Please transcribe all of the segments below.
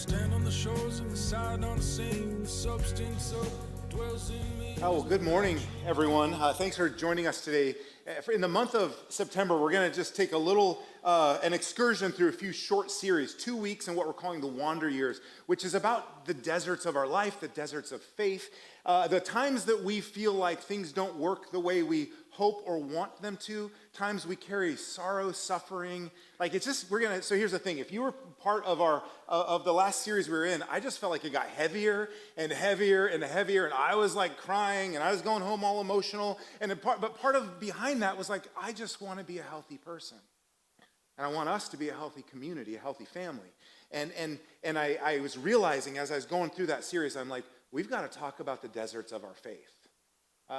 Stand on the shores of the side unseen, the substance of dwells in me. Oh, well, good morning, everyone. Thanks for joining us today. In the month of September, we're going to just take a little, an excursion through a few short series, 2 weeks in what we're calling the Wander Years, which is about the deserts of our life, the deserts of faith, the times that we feel like things don't work the way we hope or want them to, times we carry sorrow, suffering. Like it's just, so here's the thing. If you were part of of the last series we were in, I just felt like it got heavier and heavier and heavier, and I was like crying, and I was going home all emotional, but part of behind that was like, I just want to be a healthy person. And I want us to be a healthy community, a healthy family. And I was realizing as I was going through that series, I'm like, we've got to talk about the deserts of our faith.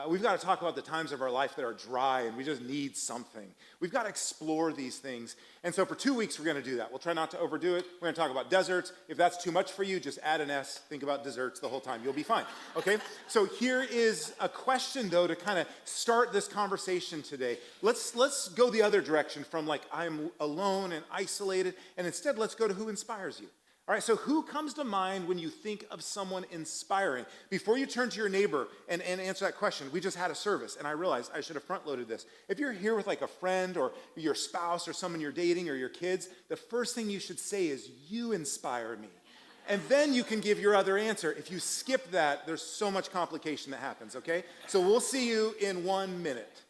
We've got to talk about the times of our life that are dry and we just need something. We've got to explore these things. And so for 2 weeks, we're going to do that. We'll try not to overdo it. We're going to talk about deserts. If that's too much for you, just add an S. Think about desserts the whole time. You'll be fine. Okay? So here is a question, though, to kind of start this conversation today. Let's go the other direction from like I'm alone and isolated, and instead let's go to who inspires you. All right, so who comes to mind when you think of someone inspiring? Before you turn to your neighbor and answer that question, we just had a service, and I realized I should have front-loaded this. If you're here with like a friend or your spouse or someone you're dating or your kids, the first thing you should say is, you inspire me. And then you can give your other answer. If you skip that, there's so much complication that happens, okay? So we'll see you in 1 minute.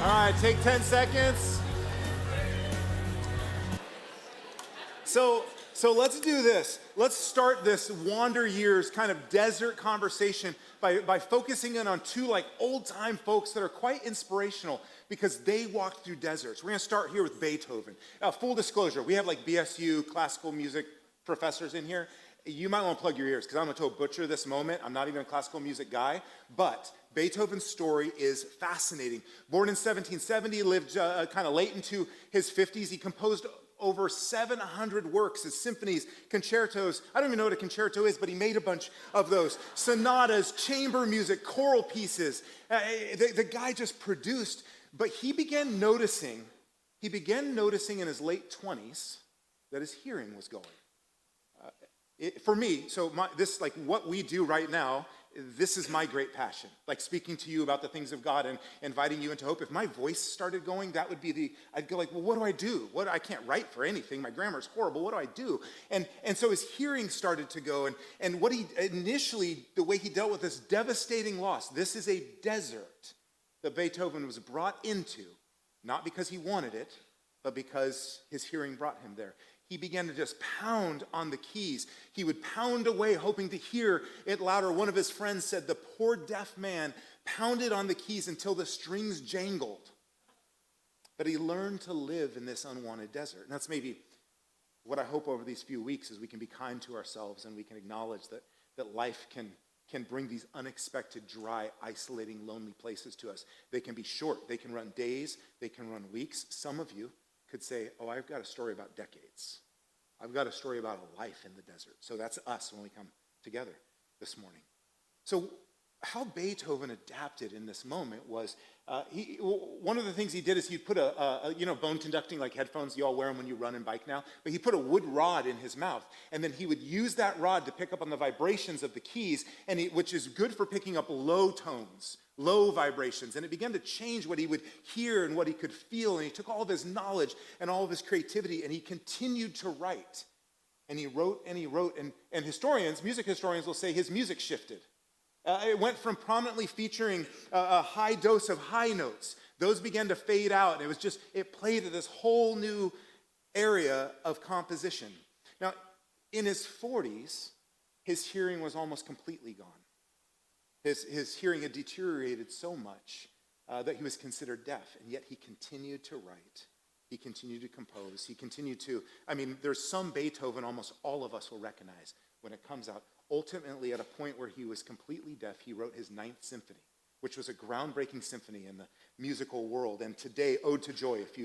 All right, take 10 seconds. So let's do this. Let's start this Wander Years kind of desert conversation by focusing in on two like old-time folks that are quite inspirational because they walked through deserts. We're going to start here with Beethoven. Full disclosure, we have like BSU classical music professors in here. You might want to plug your ears because I'm going to butcher this moment. I'm not even a classical music guy, but Beethoven's story is fascinating. Born in 1770, lived kind of late into his 50s. He composed over 700 works, his symphonies, concertos. I don't even know what a concerto is, but he made a bunch of those. Sonatas, chamber music, choral pieces. The guy just produced, but he began noticing in his late 20s that his hearing was going. For me, this like what we do right now, this is my great passion. Like speaking to you about the things of God and inviting you into hope. If my voice started going, that would be I'd go like, well, what do I do? I can't write for anything. My grammar is horrible. What do I do? And so his hearing started to go. And what he initially, the way he dealt with this devastating loss, this is a desert that Beethoven was brought into, not because he wanted it, but because his hearing brought him there. He began to just pound on the keys. He would pound away, hoping to hear it louder. One of his friends said the poor deaf man pounded on the keys until the strings jangled. But he learned to live in this unwanted desert. And that's maybe what I hope over these few weeks is we can be kind to ourselves and we can acknowledge that life can bring these unexpected, dry, isolating, lonely places to us. They can be short. They can run days. They can run weeks. Some of you could say, oh, I've got a story about decades. I've got a story about a life in the desert. So that's us when we come together this morning. So how Beethoven adapted in this moment was, one of the things he did is he'd put a bone conducting like headphones, you all wear them when you run and bike now, but he put a wood rod in his mouth, and then he would use that rod to pick up on the vibrations of the keys, which is good for picking up low tones, low vibrations, and it began to change what he would hear and what he could feel, and he took all of his knowledge and all of his creativity, and he continued to write, and he wrote, and music historians will say his music shifted. It went from prominently featuring a high dose of high notes. Those began to fade out. It played at this whole new area of composition. Now, in his 40s, his hearing was almost completely gone. His hearing had deteriorated so much that he was considered deaf, and yet he continued to write. He continued to compose. There's some Beethoven almost all of us will recognize when it comes out. Ultimately, at a point where he was completely deaf, he wrote his Ninth Symphony, which was a groundbreaking symphony in the musical world. And today, Ode to Joy, if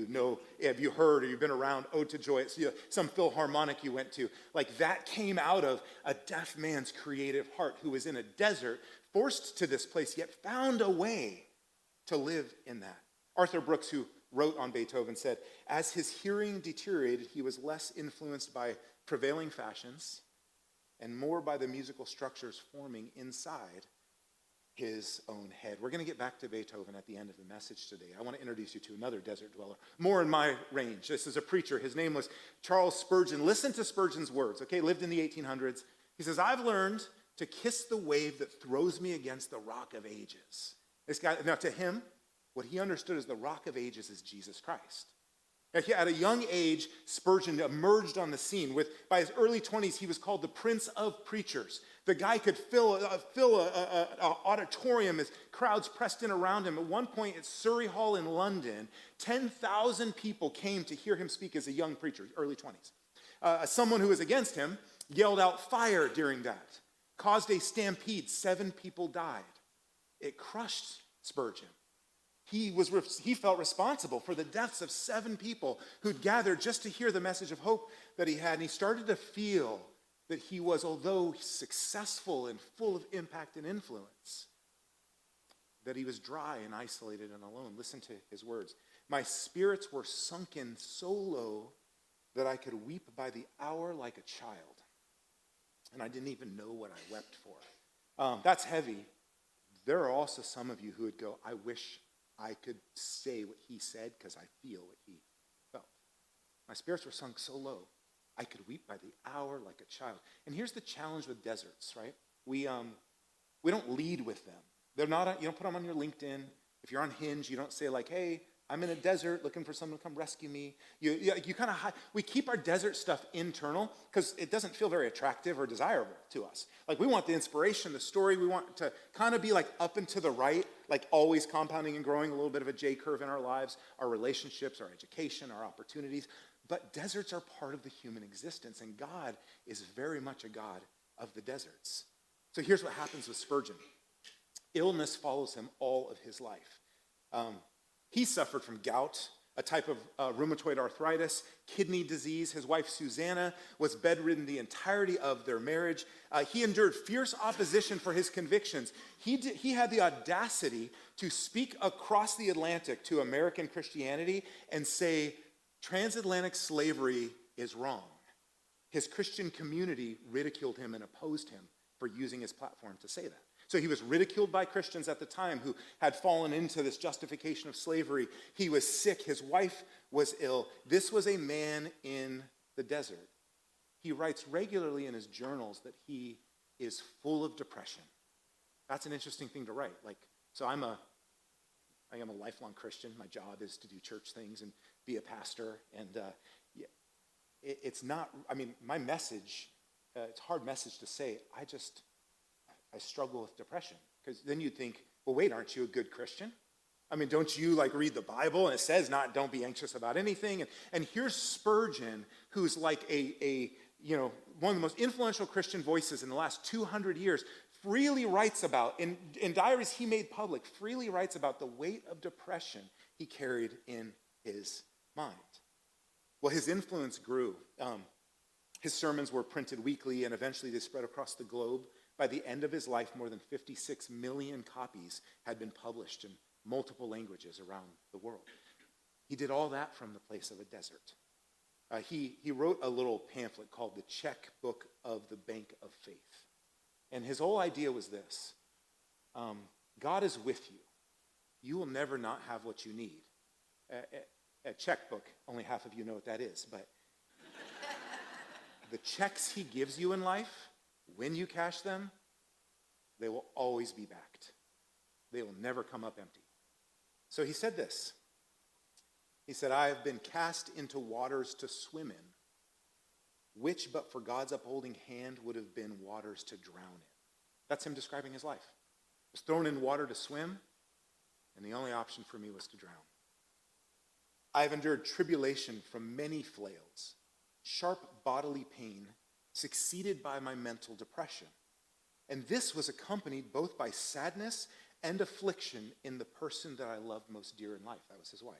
you heard or you've been around Ode to Joy, it's some Philharmonic you went to, like that came out of a deaf man's creative heart who was in a desert, forced to this place, yet found a way to live in that. Arthur Brooks, who wrote on Beethoven, said, as his hearing deteriorated, he was less influenced by prevailing fashions and more by the musical structures forming inside his own head. We're going to get back to Beethoven at the end of the message today. I want to introduce you to another desert dweller, more in my range. This is a preacher. His name was Charles Spurgeon. Listen to Spurgeon's words, okay? Lived in the 1800s. He says, I've learned to kiss the wave that throws me against the rock of ages. Now to him, what he understood as the rock of ages is Jesus Christ. At a young age, Spurgeon emerged on the scene. By his early 20s, he was called the Prince of Preachers. The guy could fill an auditorium as crowds pressed in around him. At one point at Surrey Hall in London, 10,000 people came to hear him speak as a young preacher, early 20s. Someone who was against him yelled out fire during that, caused a stampede. 7 people died. It crushed Spurgeon. He felt responsible for the deaths of 7 people who'd gathered just to hear the message of hope that he had. And he started to feel that he was, although successful and full of impact and influence, that he was dry and isolated and alone. Listen to his words. My spirits were sunken so low that I could weep by the hour like a child. And I didn't even know what I wept for. That's heavy. There are also some of you who would go, I wish I could say what he said because I feel what he felt. My spirits were sunk so low, I could weep by the hour like a child. And here's the challenge with deserts, right? We don't lead with them. They're not. You don't put them on your LinkedIn. If you're on Hinge, you don't say like, hey, I'm in a desert looking for someone to come rescue me. You kind of hide. We keep our desert stuff internal because it doesn't feel very attractive or desirable to us. Like we want the inspiration, the story. We want to kind of be like up and to the right, like always compounding and growing, a little bit of a J curve in our lives, our relationships, our education, our opportunities. But deserts are part of the human existence, and God is very much a God of the deserts. So here's what happens with Spurgeon. Illness follows him all of his life. He suffered from gout, a type of rheumatoid arthritis, kidney disease. His wife, Susanna, was bedridden the entirety of their marriage. He endured fierce opposition for his convictions. He had the audacity to speak across the Atlantic to American Christianity and say, transatlantic slavery is wrong. His Christian community ridiculed him and opposed him for using his platform to say that. So he was ridiculed by Christians at the time who had fallen into this justification of slavery. He was sick. His wife was ill. This was a man in the desert. He writes regularly in his journals that he is full of depression. That's an interesting thing to write. I am a lifelong Christian. My job is to do church things and be a pastor. And it's not, my message, it's a hard message to say. I struggle with depression. Because then you'd think, well, wait, aren't you a good Christian? Don't you read the Bible and it says don't be anxious about anything? And here's Spurgeon, who's like one of the most influential Christian voices in the last 200 years, freely writes about, in diaries he made public, freely writes about the weight of depression he carried in his mind. Well, his influence grew. His sermons were printed weekly and eventually they spread across the globe. By the end of his life, more than 56 million copies had been published in multiple languages around the world. He did all that from the place of a desert. He wrote a little pamphlet called The Checkbook of the Bank of Faith. And his whole idea was this. God is with you. You will never not have what you need. A checkbook, only half of you know what that is, but the checks he gives you in life, when you cash them, they will always be backed. They will never come up empty. So he said this. He said, I have been cast into waters to swim in, which but for God's upholding hand would have been waters to drown in. That's him describing his life. I was thrown in water to swim, and the only option for me was to drown. I have endured tribulation from many flails, sharp bodily pain, succeeded by my mental depression. And this was accompanied both by sadness and affliction in the person that I loved most dear in life. That was his wife.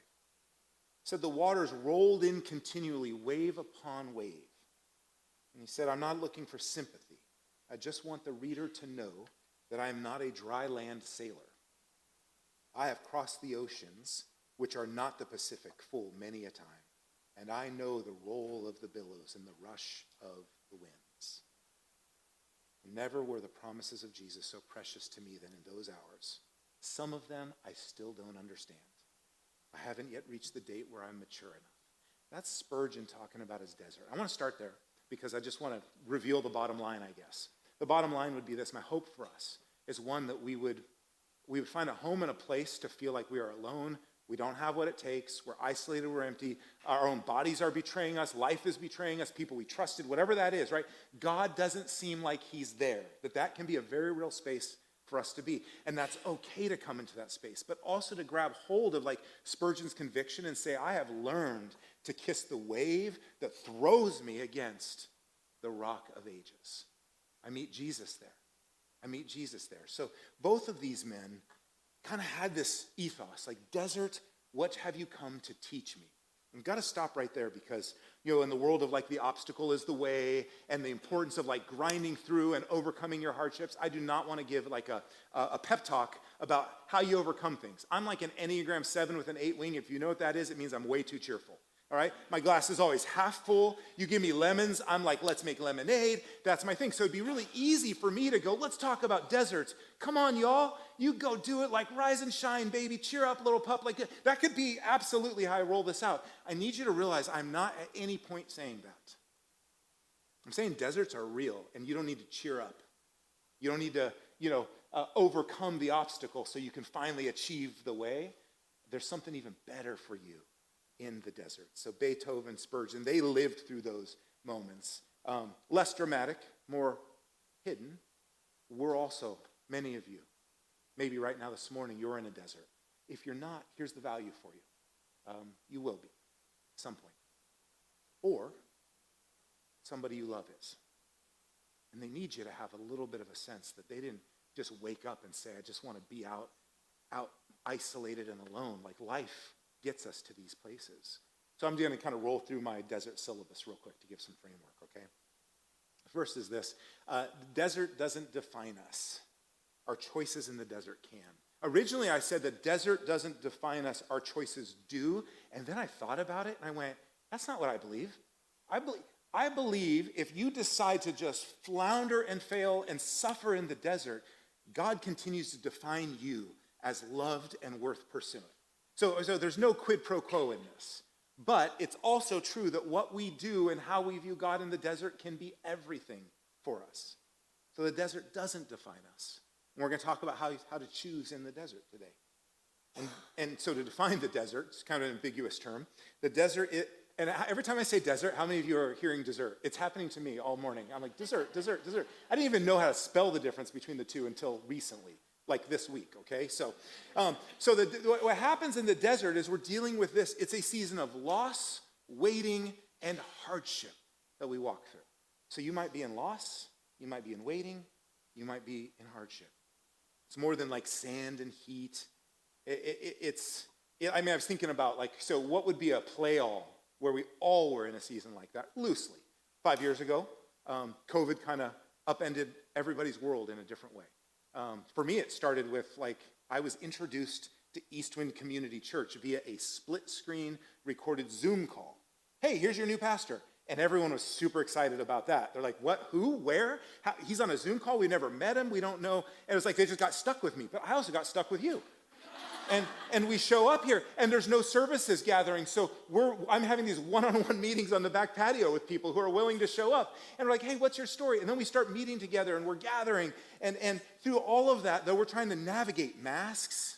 Said the waters rolled in continually, wave upon wave. And he said, I'm not looking for sympathy. I just want the reader to know that I am not a dry land sailor. I have crossed the oceans, which are not the Pacific, full many a time, and I know the roll of the billows and the rush of the winds. Never were the promises of Jesus so precious to me than in those hours. Some of them I still don't understand. I haven't yet reached the date where I'm mature enough. That's Spurgeon talking about his desert. I want to start there because I just want to reveal the bottom line, I guess. The bottom line would be this. My hope for us is one that we would find a home and a place to feel like we are alone. We don't have what it takes. We're isolated. We're empty. Our own bodies are betraying us. Life is betraying us. People we trusted, whatever that is, right? God doesn't seem like he's there. That can be a very real space for us to be. And that's okay to come into that space, but also to grab hold of like Spurgeon's conviction and say, I have learned to kiss the wave that throws me against the rock of ages. I meet Jesus there. I meet Jesus there. So both of these men kind of had this ethos, like, desert, what have you come to teach me? I've got to stop right there because, in the world of like the obstacle is the way and the importance of like grinding through and overcoming your hardships, I do not want to give like a pep talk about how you overcome things. I'm like an Enneagram 7 with an 8 wing. If you know what that is, it means I'm way too cheerful. All right? My glass is always half full. You give me lemons, I'm like, let's make lemonade. That's my thing. So it'd be really easy for me to go, let's talk about deserts. Come on, y'all. You go do it, like rise and shine, baby. Cheer up, little pup. Like that could be absolutely how I roll this out. I need you to realize I'm not at any point saying that. I'm saying deserts are real, and you don't need to cheer up. You don't need to, overcome the obstacle so you can finally achieve the way. There's something even better for you in the desert. So Beethoven, Spurgeon, they lived through those moments. Less dramatic, more hidden. We're also, many of you, maybe right now this morning, you're in a desert. If you're not, here's the value for you. You will be at some point. Or somebody you love is. And they need you to have a little bit of a sense that they didn't just wake up and say, I just want to be out isolated and alone. Like life gets us to these places. So I'm going to kind of roll through my desert syllabus real quick to give some framework, okay? First is this. The desert doesn't define us. Our choices in the desert can. Originally, I said the desert doesn't define us, our choices do. And then I thought about it, and I went, that's not what I believe. I believe if you decide to just flounder and fail and suffer in the desert, God continues to define you as loved and worth pursuing. So there's no quid pro quo in this. But it's also true that what we do and how we view God in the desert can be everything for us. So the desert doesn't define us. And we're going to talk about how to choose in the desert today. And so to define the desert, it's kind of an ambiguous term. The desert, and every time I say desert, how many of you are hearing dessert? It's happening to me all morning. I'm like, dessert, dessert, dessert. I didn't even know how to spell the difference between the two until recently. Like this week, okay? So what happens in the desert is we're dealing with this. It's a season of loss, waiting, and hardship that we walk through. So you might be in loss, you might be in waiting, you might be in hardship. It's more than like sand and heat. I was thinking about so what would be a play all where we all were in a season like that, loosely. 5 years ago, COVID kind of upended everybody's world in a different way. For me, it started with I was introduced to Eastwind Community Church via a split screen recorded Zoom call. Hey, here's your new pastor. And everyone was super excited about that. They're like, what, who, where? How? He's on a Zoom call. We never met him. We don't know. And it was like they just got stuck with me. But I also got stuck with you. And we show up here, and there's no services gathering. So I'm having these one-on-one meetings on the back patio with people who are willing to show up. And we're like, hey, what's your story? And then we start meeting together, and we're gathering. And through all of that, though, we're trying to navigate masks,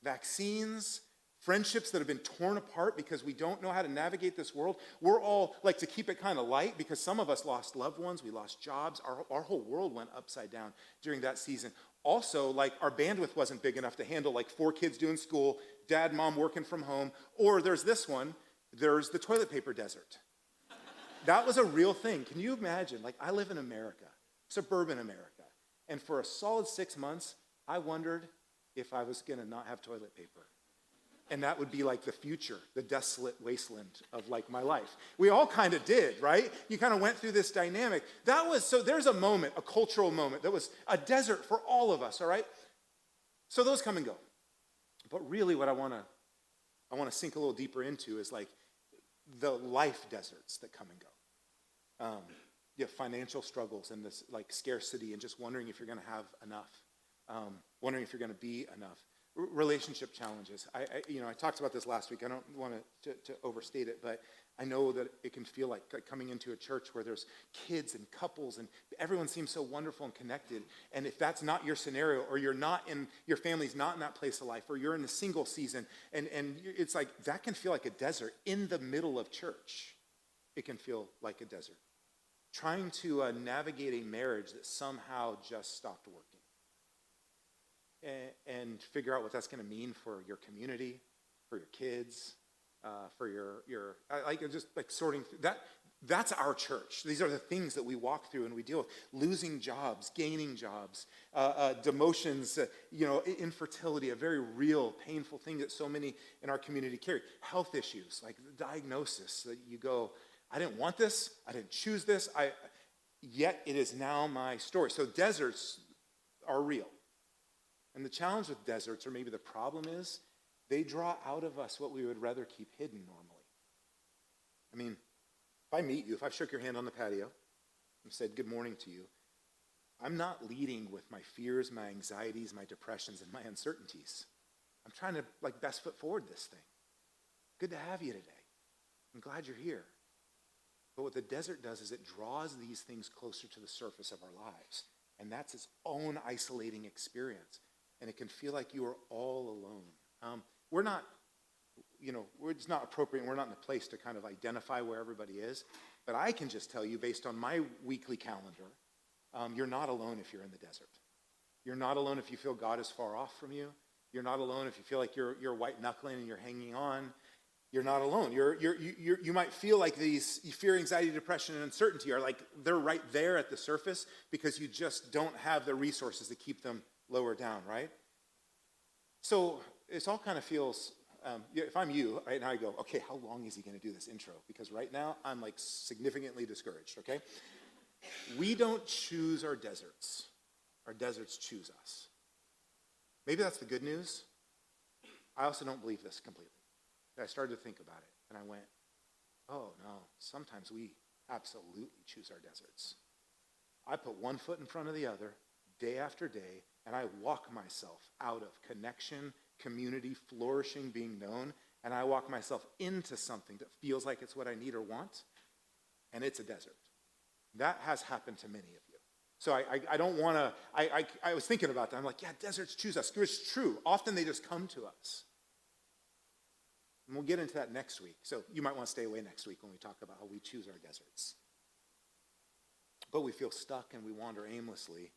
vaccines, friendships that have been torn apart because we don't know how to navigate this world. We're all like to keep it kind of light because some of us lost loved ones, we lost jobs. Our whole world went upside down during that season. Also, like our bandwidth wasn't big enough to handle like 4 kids doing school, dad, mom working from home, or there's this one, there's the toilet paper desert. That was a real thing. Can you imagine? Like I live in America, suburban America, and for a solid 6 months, I wondered if I was gonna not have toilet paper. And that would be like the future, the desolate wasteland of like my life. We all kind of did, right? You kind of went through this dynamic. So there's a moment, a cultural moment that was a desert for all of us, all right? So those come and go. But really what I want to sink a little deeper into is like the life deserts that come and go. You have financial struggles and this like scarcity and just wondering if you're going to have enough, wondering if you're going to be enough. Relationship challenges. I talked about this last week. I don't want to overstate it, but I know that it can feel like coming into a church where there's kids and couples and everyone seems so wonderful and connected. And if that's not your scenario, or your family's not in that place of life, or you're in a single season, and it's like that can feel like a desert in the middle of church. It can feel like a desert. Trying to navigate a marriage that somehow just stopped working. And figure out what that's going to mean for your community, for your kids, for your just like sorting through that. That's our church. These are the things that we walk through and we deal with: losing jobs, gaining jobs, demotions, infertility, a very real, painful thing that so many in our community carry. Health issues, like the diagnosis that you go, I didn't want this, I didn't choose this, yet it is now my story. So deserts are real. And the challenge with deserts, or maybe the problem is, they draw out of us what we would rather keep hidden normally. I mean, if I meet you, if I shook your hand on the patio and said good morning to you, I'm not leading with my fears, my anxieties, my depressions, and my uncertainties. I'm trying to like best foot forward this thing. Good to have you today. I'm glad you're here. But what the desert does is it draws these things closer to the surface of our lives. And that's its own isolating experience. And it can feel like you are all alone. It's not appropriate, and we're not in the place to kind of identify where everybody is. But I can just tell you, based on my weekly calendar, you're not alone if you're in the desert. You're not alone if you feel God is far off from you. You're not alone if you feel like you're white knuckling and you're hanging on. You're not alone. You might feel like these fear, anxiety, depression, and uncertainty are like they're right there at the surface because you just don't have the resources to keep them lower down, right? So it all kind of feels, if I'm you, right now I go, okay, how long is he going to do this intro? Because right now I'm like significantly discouraged, okay? We don't choose our deserts. Our deserts choose us. Maybe that's the good news. I also don't believe this completely. I started to think about it, and I went, oh, no, sometimes we absolutely choose our deserts. I put one foot in front of the other, day after day, and I walk myself out of connection, community, flourishing, being known, and I walk myself into something that feels like it's what I need or want, and it's a desert. That has happened to many of you. So I don't want to, I was thinking about that. I'm like, yeah, deserts choose us. It's true. Often they just come to us. And we'll get into that next week. So you might want to stay away next week when we talk about how we choose our deserts. But we feel stuck and we wander aimlessly.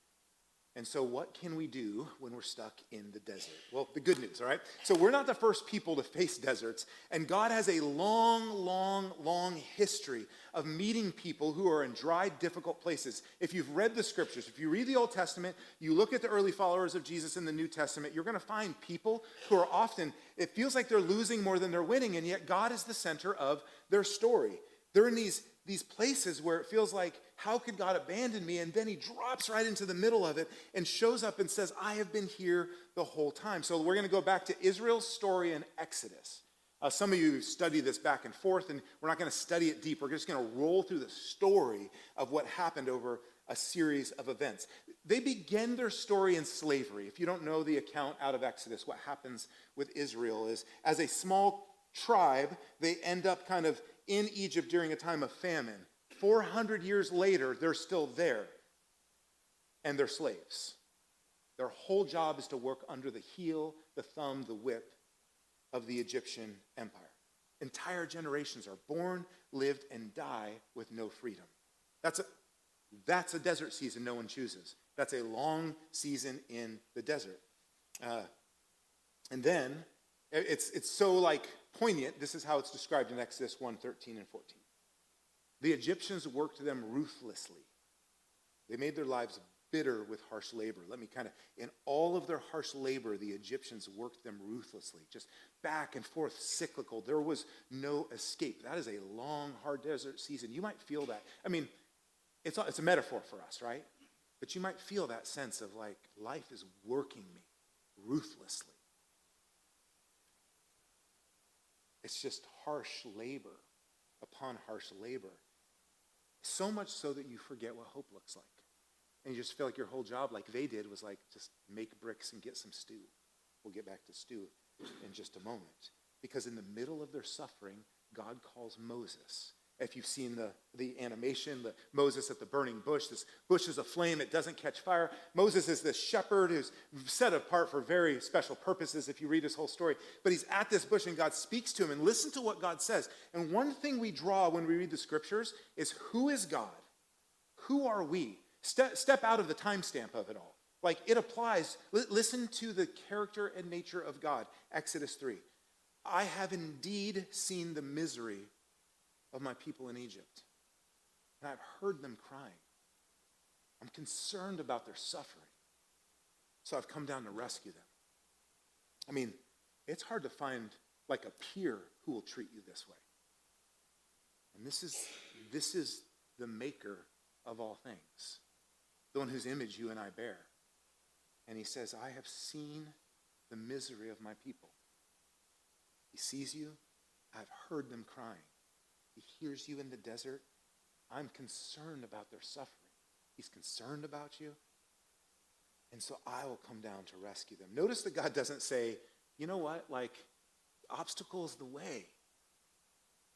And so what can we do when we're stuck in the desert? Well, the good news, all right? So we're not the first people to face deserts. And God has a long, long, long history of meeting people who are in dry, difficult places. If you've read the scriptures, if you read the Old Testament, you look at the early followers of Jesus in the New Testament, you're going to find people who are often, it feels like they're losing more than they're winning, and yet God is the center of their story. They're in these places where it feels like, how could God abandon me? And then he drops right into the middle of it and shows up and says, I have been here the whole time. So we're going to go back to Israel's story in Exodus. Some of you study this back and forth, and we're not going to study it deep. We're just going to roll through the story of what happened over a series of events. They begin their story in slavery. If you don't know the account out of Exodus, what happens with Israel is, as a small tribe, they end up kind of in Egypt during a time of famine. 400 years later, they're still there, and they're slaves. Their whole job is to work under the heel, the thumb, the whip of the Egyptian empire. Entire generations are born, lived, and die with no freedom. That's a desert season no one chooses. That's a long season in the desert. And then, it's so like poignant. This is how it's described in Exodus 1:13 and 14. The Egyptians worked them ruthlessly. They made their lives bitter with harsh labor. In all of their harsh labor, the Egyptians worked them ruthlessly, just back and forth, cyclical. There was no escape. That is a long, hard desert season. You might feel that. I mean, it's a metaphor for us, right? But you might feel that sense of like, life is working me ruthlessly. It's just harsh labor upon harsh labor. So much so that you forget what hope looks like. And you just feel like your whole job, like they did, was like, just make bricks and get some stew. We'll get back to stew in just a moment. Because in the middle of their suffering, God calls Moses. If you've seen the animation, the Moses at the burning bush, this bush is aflame, it doesn't catch fire. Moses is this shepherd who's set apart for very special purposes if you read his whole story. But he's at this bush and God speaks to him, and listen to what God says. And one thing we draw when we read the scriptures is, who is God? Who are we? Step out of the timestamp of it all. Like, it applies. Listen to the character and nature of God. Exodus 3. I have indeed seen the misery of my people in Egypt, and I've heard them crying. I'm concerned about their suffering, so I've come down to rescue them. I mean, it's hard to find like a peer who will treat you this way. And this is the maker of all things, the one whose image you and I bear. And he says, I have seen the misery of my people. He sees you. I've heard them crying. He hears you in the desert. I'm concerned about their suffering. He's concerned about you. And so I will come down to rescue them. Notice that God doesn't say, you know what, like, obstacle is the way.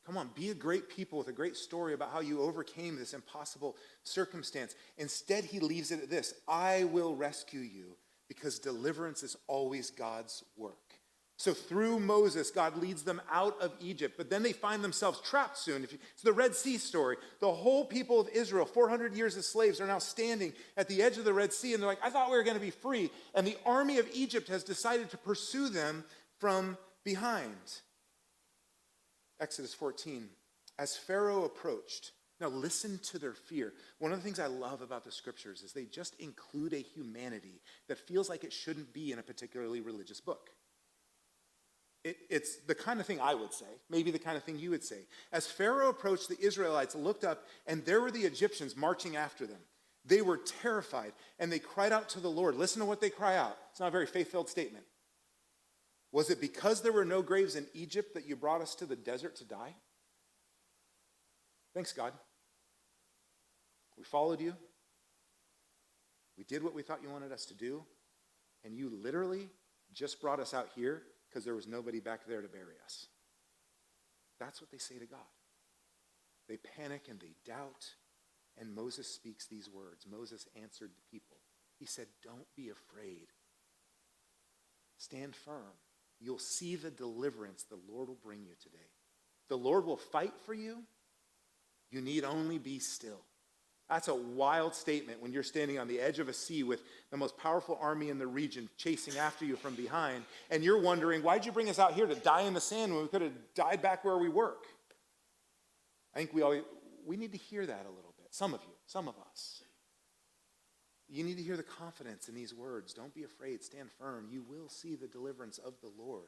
Come on, be a great people with a great story about how you overcame this impossible circumstance. Instead, he leaves it at this: I will rescue you, because deliverance is always God's work. So through Moses, God leads them out of Egypt, but then they find themselves trapped soon. It's the Red Sea story. The whole people of Israel, 400 years as slaves, are now standing at the edge of the Red Sea, and they're like, I thought we were going to be free. And the army of Egypt has decided to pursue them from behind. Exodus 14, as Pharaoh approached, now listen to their fear. One of the things I love about the scriptures is they just include a humanity that feels like it shouldn't be in a particularly religious book. It's the kind of thing I would say, maybe the kind of thing you would say. As Pharaoh approached, the Israelites looked up, and there were the Egyptians marching after them. They were terrified, and they cried out to the Lord. Listen to what they cry out. It's not a very faith-filled statement. Was it because there were no graves in Egypt that you brought us to the desert to die? Thanks, God. We followed you. We did what we thought you wanted us to do. And you literally just brought us out here because there was nobody back there to bury us. That's what they say to God. They panic and they doubt. And Moses speaks these words. Moses answered the people. He said, don't be afraid. Stand firm. You'll see the deliverance the Lord will bring you today. The Lord will fight for you. You need only be still. That's a wild statement when you're standing on the edge of a sea with the most powerful army in the region chasing after you from behind, and you're wondering, why'd you bring us out here to die in the sand when we could have died back where we work? I think we need to hear that a little bit. Some of you, some of us. You need to hear the confidence in these words. Don't be afraid. Stand firm. You will see the deliverance of the Lord.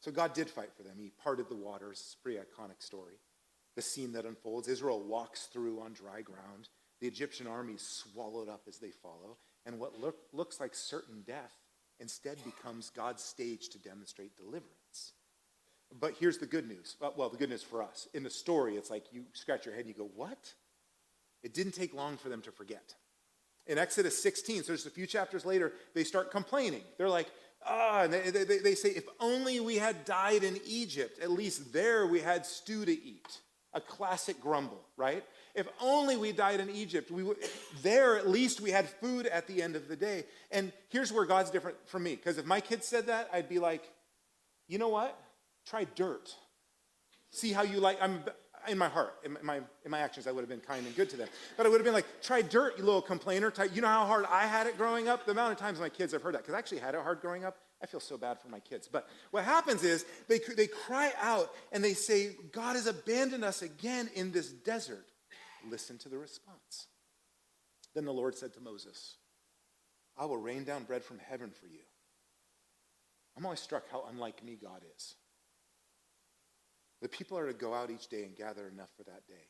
So God did fight for them. He parted the waters. It's a pretty iconic story. The scene that unfolds. Israel walks through on dry ground. The Egyptian army is swallowed up as they follow. And what looks like certain death instead becomes God's stage to demonstrate deliverance. But here's the good news. Well, the good news for us. In the story, it's like you scratch your head and you go, what? It didn't take long for them to forget. In Exodus 16, so just a few chapters later, they start complaining. They're like, and they say, if only we had died in Egypt, at least there we had stew to eat. A classic grumble, right? If only we died in Egypt, there at least we had food at the end of the day. And here's where God's different from me, because if my kids said that, I'd be like, you know what? Try dirt. See how you like, in my heart, in my actions, I would have been kind and good to them. But I would have been like, try dirt, you little complainer. You know how hard I had it growing up? The amount of times my kids have heard that, because I actually had it hard growing up. I feel so bad for my kids. But what happens is they cry out and they say, God has abandoned us again in this desert. Listen to the response. Then the Lord said to Moses, I will rain down bread from heaven for you. I'm always struck how unlike me God is. The people are to go out each day and gather enough for that day.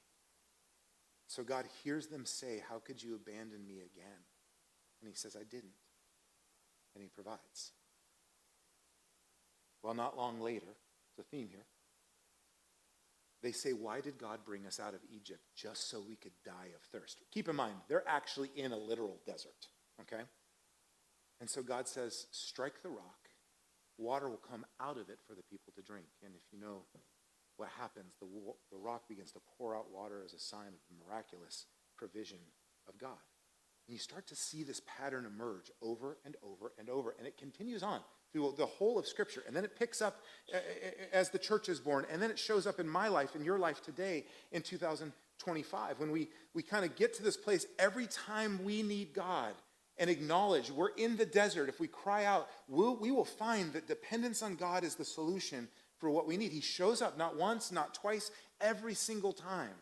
So God hears them say, how could you abandon me again? And he says, I didn't. And he provides. Well, not long later, it's a theme here, they say, why did God bring us out of Egypt just so we could die of thirst? Keep in mind, they're actually in a literal desert, okay? And so God says, strike the rock. Water will come out of it for the people to drink. And if you know what happens, the rock begins to pour out water as a sign of the miraculous provision of God. And you start to see this pattern emerge over and over and over. And it continues on through the whole of Scripture. And then it picks up as the church is born. And then it shows up in my life, in your life today, in 2025, when we kind of get to this place every time we need God and acknowledge we're in the desert. If we cry out, we will find that dependence on God is the solution for what we need. He shows up not once, not twice, every single time.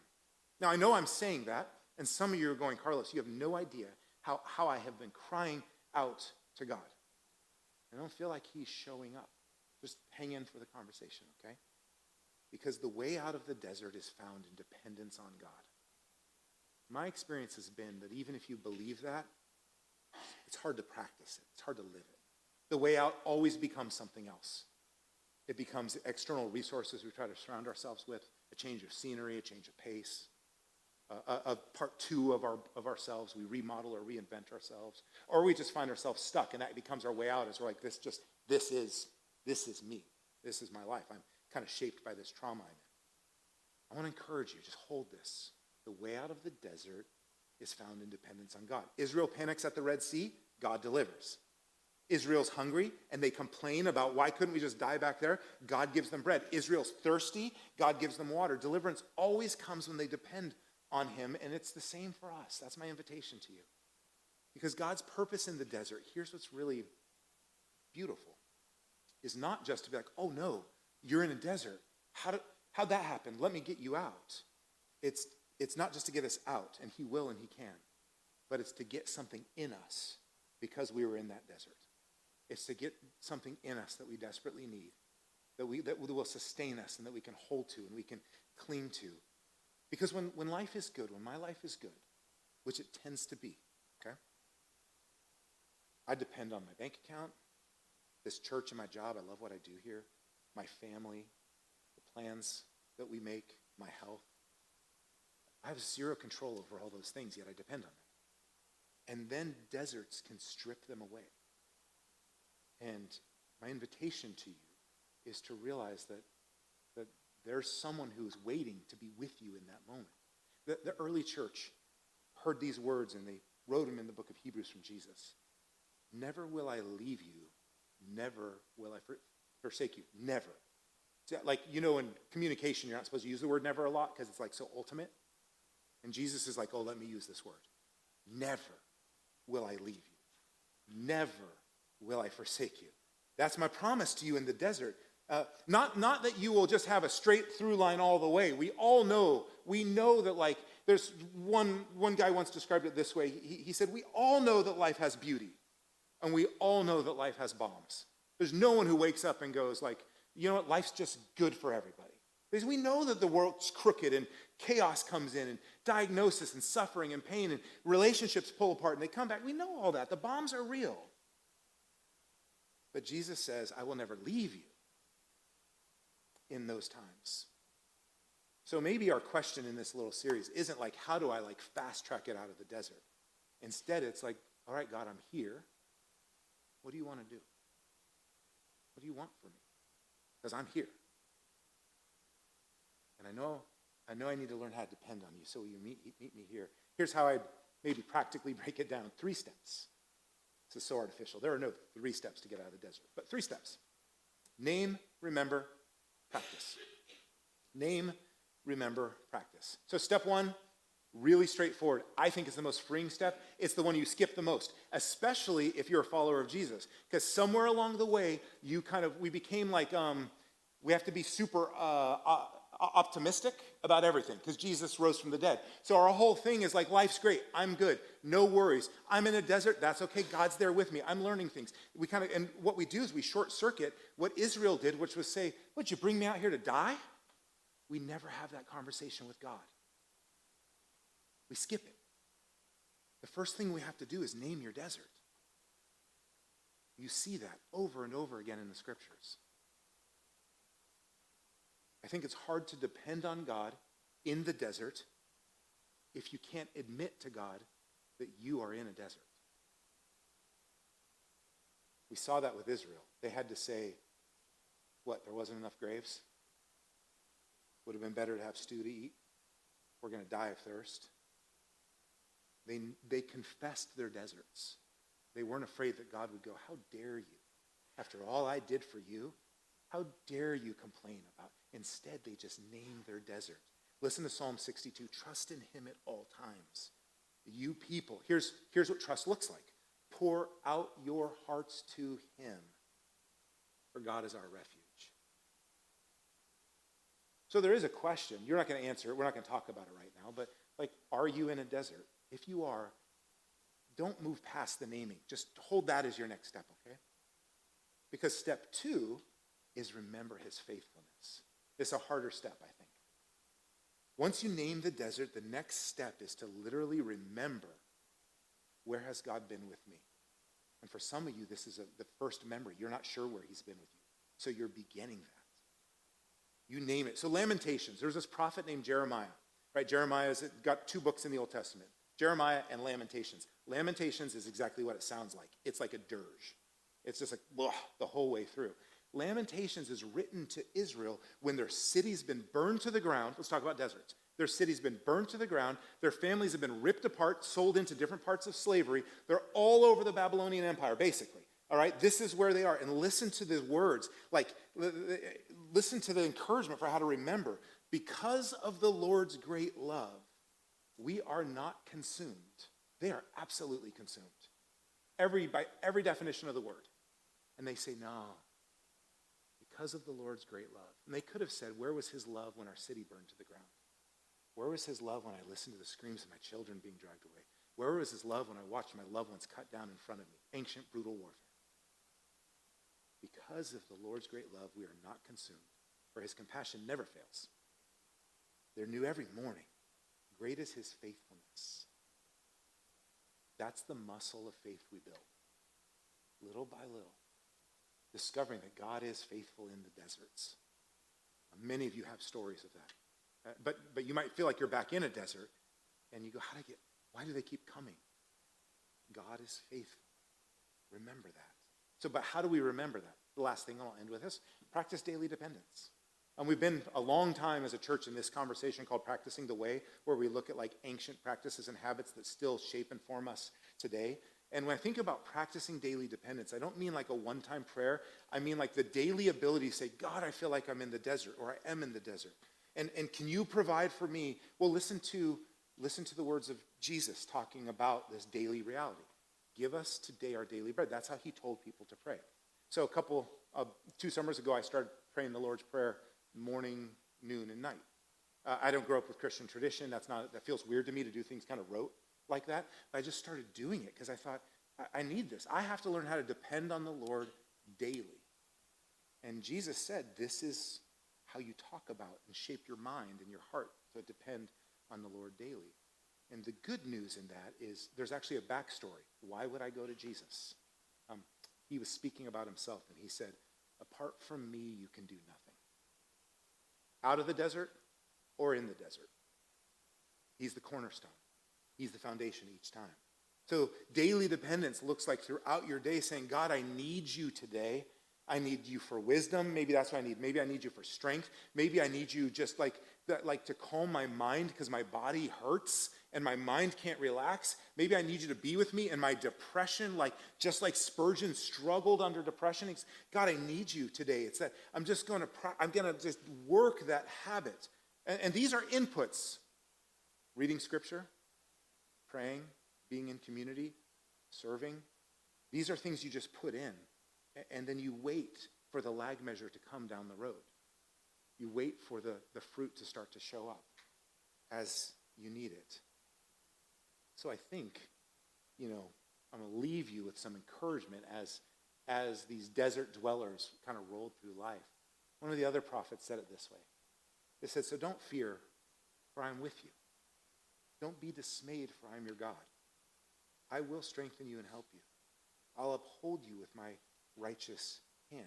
Now, I know I'm saying that, and some of you are going, Carlos, you have no idea how I have been crying out to God. I don't feel like he's showing up. Just hang in for the conversation, okay? Because the way out of the desert is found in dependence on God. My experience has been that even if you believe that, it's hard to practice it. It's hard to live it. The way out always becomes something else. It becomes external resources we try to surround ourselves with, a change of scenery, a change of pace, a part two of ourselves. We remodel or reinvent ourselves, or we just find ourselves stuck, and that becomes our way out. As we're like, this is me. This is my life. I'm kind of shaped by this trauma I'm in. I want to encourage you, just hold this. The way out of the desert is found in dependence on God. Israel panics at the Red Sea, God delivers. Israel's hungry, and they complain about why couldn't we just die back there? God gives them bread. Israel's thirsty, God gives them water. Deliverance always comes when they depend on him, and it's the same for us. That's my invitation to you. Because God's purpose in the desert, here's what's really beautiful, is not just to be like, oh no, you're in a desert. How'd that happen? Let me get you out. It's not just to get us out, and he will and he can, but it's to get something in us because we were in that desert. It's to get something in us that we desperately need, that will sustain us and that we can hold to and we can cling to. Because when life is good, when my life is good, which it tends to be, okay? I depend on my bank account, this church and my job. I love what I do here, my family, the plans that we make, my health. I have zero control over all those things, yet I depend on them. And then deserts can strip them away. And my invitation to you is to realize that there's someone who is waiting to be with you in that moment. The early church heard these words, and they wrote them in the book of Hebrews from Jesus. Never will I leave you. Never will I forsake you. Never. So, like, in communication, you're not supposed to use the word never a lot because it's like so ultimate. And Jesus is like, oh, let me use this word. Never will I leave you. Never will I forsake you. That's my promise to you in the desert. Not that you will just have a straight through line all the way. We know that, like, there's one guy once described it this way. He said, we all know that life has beauty, and we all know that life has bombs. There's no one who wakes up and goes like, you know what, life's just good for everybody. Because we know that the world's crooked and chaos comes in and diagnosis and suffering and pain and relationships pull apart and they come back. We know all that. The bombs are real. But Jesus says, I will never leave you. in those times. So maybe our question in this little series isn't like, how do I like fast track it out of the desert? Instead, it's like, all right, God, I'm here. What do you want to do? What do you want for me? Because I'm here. And I know I need to learn how to depend on you, so will you meet me here? Here's how I maybe practically break it down. 3 steps. This is so artificial. There are no 3 steps to get out of the desert, but 3 steps. Name, remember, practice. Name, remember, practice. So step 1, really straightforward. I think it's the most freeing step. It's the one you skip the most, especially if you're a follower of Jesus. Because somewhere along the way, we became like, we have to be super optimistic about everything because Jesus rose from the dead. So our whole thing is like, life's great. I'm good. No worries. I'm in a desert. That's okay. God's there with me. I'm learning things. And what we do is we short circuit what Israel did, which was say, would you bring me out here to die? We never have that conversation with God. We skip it. The first thing we have to do is name your desert. You see that over and over again in the scriptures. I think it's hard to depend on God in the desert if you can't admit to God that you are in a desert. We saw that with Israel. They had to say, what, there wasn't enough graves? Would have been better to have stew to eat. We're going to die of thirst. They confessed their deserts. They weren't afraid that God would go, how dare you? After all I did for you, how dare you complain about? Instead, they just named their desert. Listen to Psalm 62. Trust in him at all times. You people, here's what trust looks like. Pour out your hearts to him, for God is our refuge. So there is a question. You're not going to answer it. We're not going to talk about it right now. But like, are you in a desert? If you are, don't move past the naming. Just hold that as your next step, okay? Because step 2 is remember his faithfulness. It's a harder step, I think. Once you name the desert, the next step is to literally remember, where has God been with me? And for some of you, this is the first memory. You're not sure where he's been with you. So you're beginning that. You name it. So Lamentations, there's this prophet named Jeremiah, right? Jeremiah's got 2 books in the Old Testament, Jeremiah and Lamentations. Lamentations is exactly what it sounds like. It's like a dirge. It's just like, blah, the whole way through. Lamentations is written to Israel when their city's been burned to the ground. Let's talk about deserts. Their city's been burned to the ground. Their families have been ripped apart, sold into different parts of slavery. They're all over the Babylonian Empire, basically. All right, this is where they are. And listen to the words, like, listen to the encouragement for how to remember. Because of the Lord's great love, we are not consumed. They are absolutely consumed. By every definition of the word. And they say, no, because of the Lord's great love. And they could have said, where was his love when our city burned to the ground? Where was his love when I listened to the screams of my children being dragged away? Where was his love when I watched my loved ones cut down in front of me? Ancient, brutal warfare. Because of the Lord's great love, we are not consumed, for his compassion never fails. They're new every morning. Great is his faithfulness. That's the muscle of faith we build, little by little, discovering that God is faithful in the deserts. Many of you have stories of that. But you might feel like you're back in a desert, and you go, why do they keep coming? God is faithful. Remember that. So, but how do we remember that? The last thing I'll end with is practice daily dependence. And we've been a long time as a church in this conversation called Practicing the Way, where we look at like ancient practices and habits that still shape and form us today. And when I think about practicing daily dependence, I don't mean like a one-time prayer. I mean like the daily ability to say, God, I feel like I'm in the desert, or I am in the desert. And can you provide for me? Well, listen to the words of Jesus talking about this daily reality. Give us today our daily bread. That's how he told people to pray. So 2 summers ago, I started praying the Lord's Prayer morning, noon, and night. I don't grow up with Christian tradition. That feels weird to me to do things kind of rote like that. But I just started doing it because I thought, I need this. I have to learn how to depend on the Lord daily. And Jesus said, this is how you talk about and shape your mind and your heart to depend on the Lord daily. And the good news in that is there's actually a backstory. Why would I go to Jesus? He was speaking about himself, and he said, apart from me, you can do nothing. out of the desert or in the desert. He's the cornerstone. He's the foundation each time. So daily dependence looks like throughout your day saying, God, I need you today. I need you for wisdom. Maybe that's what I need. Maybe I need you for strength. Maybe I need you just like to calm my mind because my body hurts and my mind can't relax. Maybe I need you to be with me in my depression, just like Spurgeon struggled under depression. God, I need you today. It's that I'm going to just work that habit. And these are inputs. Reading scripture, praying, being in community, serving. These are things you just put in. And then you wait for the lag measure to come down the road. You wait for the fruit to start to show up as you need it. So I think, I'm going to leave you with some encouragement as these desert dwellers kind of rolled through life. One of the other prophets said it this way. They said, so don't fear, for I am with you. Don't be dismayed, for I am your God. I will strengthen you and help you. I'll uphold you with my righteous hand.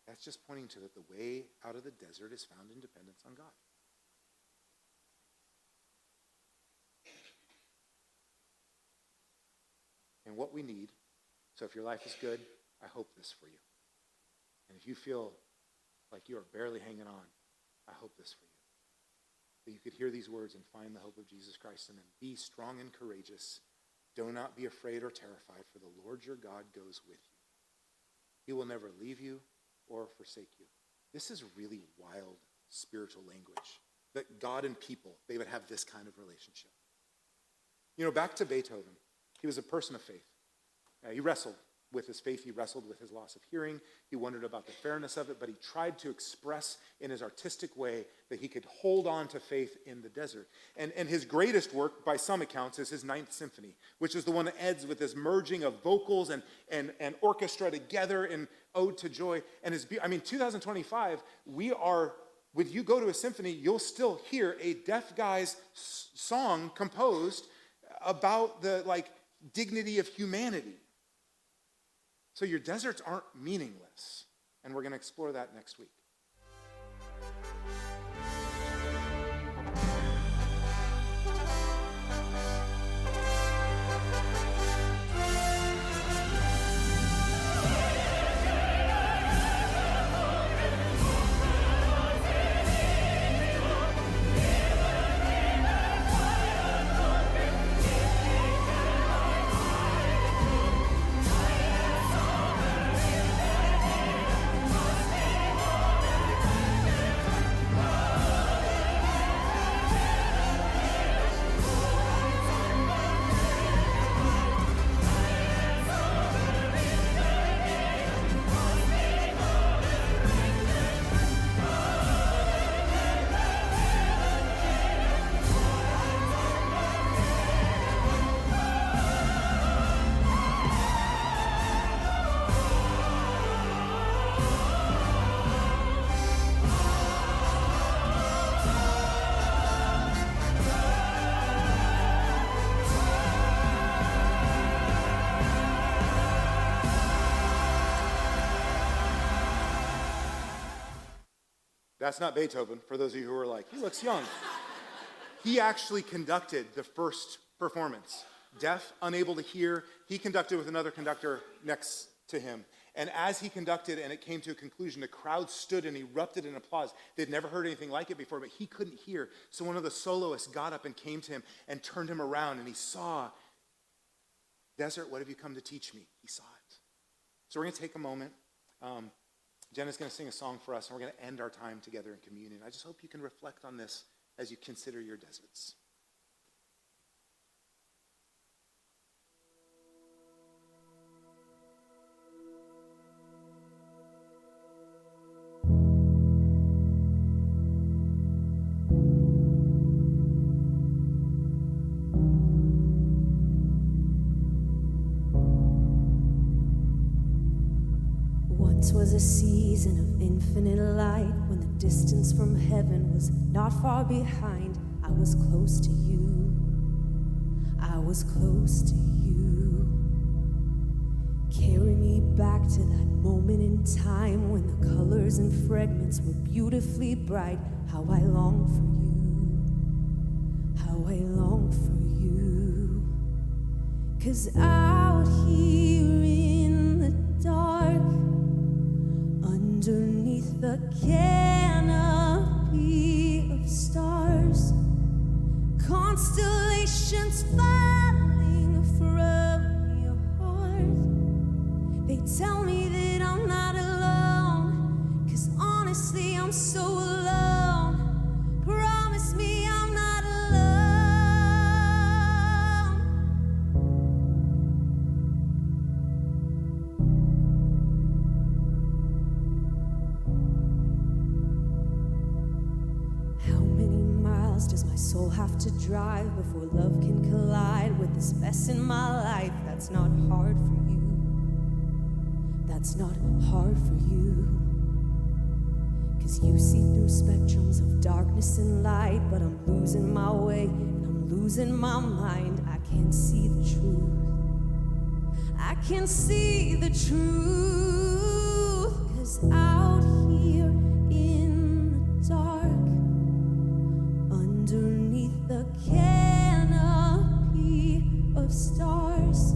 That's just pointing to that the way out of the desert is found in dependence on God. And what we need, so if your life is good, I hope this for you. And if you feel like you are barely hanging on, I hope this for you. That you could hear these words and find the hope of Jesus Christ in them. Be strong and courageous. Do not be afraid or terrified, for the Lord your God goes with you. He will never leave you or forsake you. This is really wild spiritual language. That God and people, they would have this kind of relationship. Back to Beethoven. He was a person of faith. He wrestled with his faith. He wrestled with his loss of hearing. He wondered about the fairness of it, but he tried to express in his artistic way that he could hold on to faith in the desert. And his greatest work, by some accounts, is his Ninth Symphony, which is the one that ends with this merging of vocals and orchestra together in Ode to Joy. And 2025, when you go to a symphony, you'll still hear a deaf guy's song composed about the dignity of humanity. So your deserts aren't meaningless. And we're going to explore that next week. That's not Beethoven, for those of you who are like, he looks young. He actually conducted the first performance. Deaf, unable to hear, he conducted with another conductor next to him. And as he conducted and it came to a conclusion, the crowd stood and erupted in applause. They'd never heard anything like it before, but he couldn't hear. So one of the soloists got up and came to him and turned him around, and he saw, "Desert, what have you come to teach me?" He saw it. So we're going to take a moment. Jenna's going to sing a song for us, and we're going to end our time together in communion. I just hope you can reflect on this as you consider your deserts. Was a season of infinite light when the distance from heaven was not far behind. I was close to you. I was close to you. Carry me back to that moment moment in time when the colors and fragments were beautifully bright. How I long for you, how I long for you. 'Cause out here in the dark, underneath the canopy of stars, constellations falling from your heart. They tell me that I'm not alone, 'cause honestly I'm so alone. Promise me I'm not alone. How many miles does my soul have to drive before love can collide with this mess in my life? That's not hard for you. That's not hard for you. 'Cause you see through spectrums of darkness and light, but I'm losing my way and I'm losing my mind. I can't see the truth. I can see the truth. 'Cause out here in the dark, underneath the canopy of stars,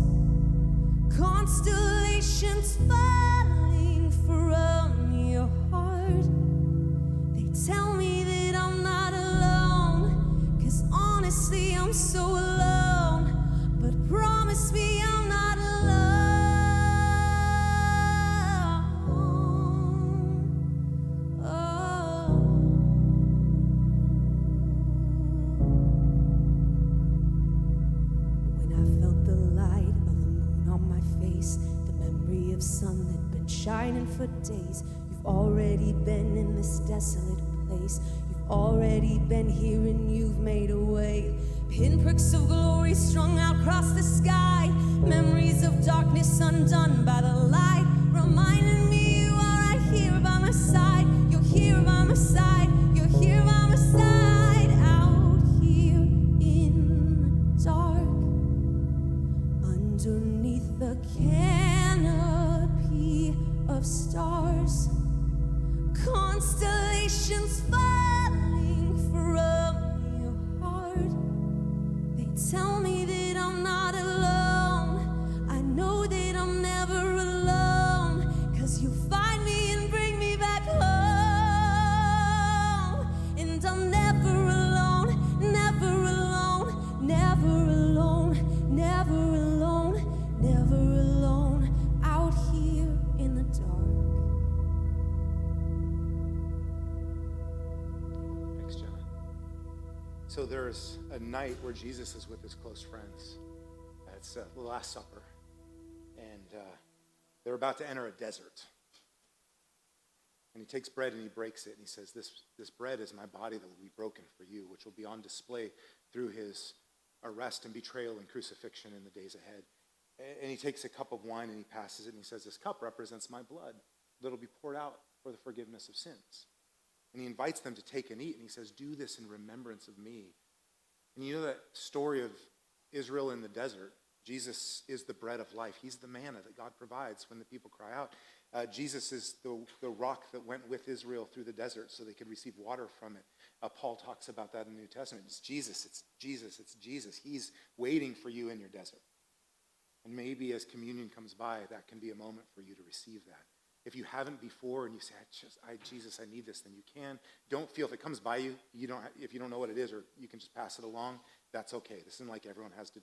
constellations falling from your heart. They tell me that I'm not alone, 'cause honestly I'm so alone. But promise me I'm not alone. Oh. When I felt the light of the moon on my face, the memory of sun that'd been shining for days. You've already been in this desolate place. You've already been here and you've made a way. Pinpricks of glory strung out across the sky. Memories of darkness undone by the light. Reminding me you are right here by my side. You're here by my side. You're here by my side. Out here in the dark, underneath the canopy of stars, constellations falling from your heart. They tell me that I'm not alone. I know that I'm never alone, 'cause you find me and bring me back home. And I'm never alone, never alone, never alone, never alone, never alone. Out here in the dark. Thanks, Jenna. So there's a night where Jesus is with his close friends. It's the Last Supper. And they're about to enter a desert. And he takes bread and he breaks it. And he says, this bread is my body that will be broken for you, which will be on display through his arrest and betrayal and crucifixion in the days ahead. And he takes a cup of wine and he passes it and he says, this cup represents my blood that'll be poured out for the forgiveness of sins. And he invites them to take and eat, and he says, do this in remembrance of me. And you know that story of Israel in the desert? Jesus is the bread of life. He's the manna that God provides when the people cry out. Jesus is the rock that went with Israel through the desert so they could receive water from it. Paul talks about that in the New Testament. It's Jesus, it's Jesus, it's Jesus. He's waiting for you in your desert. And maybe as communion comes by, that can be a moment for you to receive that. If you haven't before and you say, Jesus, I need this, then you can. Don't feel if it comes by you, if you don't know what it is, or you can just pass it along, that's okay. This isn't like everyone has to